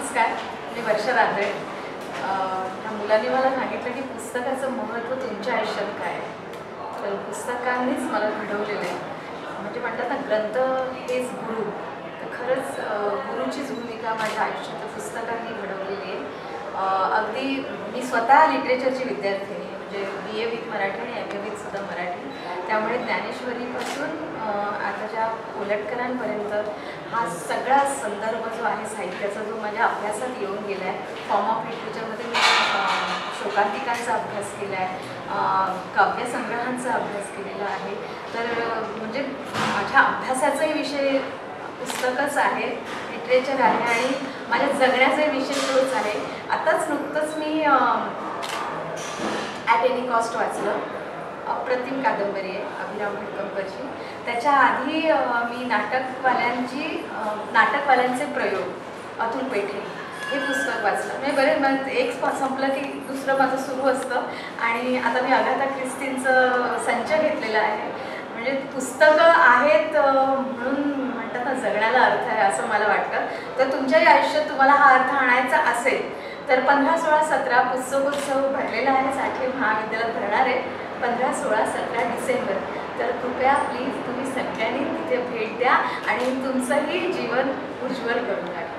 नमस्कार, मी वर्षा राहते. ह्या मुलांनी मला सांगितलं की पुस्तकाचं महत्त्व तुमच्या आयुष्यात काय आहे. तर पुस्तकांनीच मला घडवलेलं आहे. म्हणजे म्हणतात ना, ग्रंथ हेच गुरु. तर खरंच गुरुचीच भूमिका माझ्या आयुष्यात पुस्तकांनी घडवलेली आहे. अगदी मी स्वतः लिटरेचरची विद्यार्थिनी आहे. म्हणजे BA विथ मराठी आणि MA विथ सुद्धा मराठी. त्यामुळे ज्ञानेश्वरीपासून आताच्या कोलटकरांपर्यंत हा सगळा संदर्भ जो आहे साहित्याचा, जो माझ्या अभ्यासात येऊन गेला आहे. फॉर्म ऑफ लिटरेचरमध्ये मी शोकांतिकांचा अभ्यास केला आहे, काव्यसंग्रहांचा अभ्यास केलेला आहे. तर म्हणजे माझ्या अभ्यासाचाही विषय पुस्तकच आहे, लिटरेचर आहे आणि माझ्या जगण्याचाही विषय तोच आहे. आताच नुकतंच मी ॲट एनी कॉस्ट वाचलं. अप्रतिम कादंबरी आहे अभिराम भटकंकरची. त्याच्या आधी मी नाटकवाल्यांचे प्रयोग अतुल पेठे हे पुस्तक वाचलं. म्हणजे बरेच एक संपलं की दुसरं माझं सुरू असतं. आणि आता मी अगाथा ख्रिस्तींचं संच घेतलेला आहे. म्हणजे पुस्तकं आहेत म्हणून म्हणतात ना, जगण्याला अर्थ आहे असं मला वाटतं. तर तुमच्याही आयुष्यात तुम्हाला हा अर्थ आणायचा असेल तर 15, 16, 17 पुस्तकोत्सव भरलेला आहे. साठे महाविद्यालयात भरणार आहे 15, 16, 17 डिसेंबर. तर कृपया प्लीज तुम्ही सगळ्यांनी तिथे भेट द्या आणि तुमचंही जीवन उज्ज्वल करून टाका.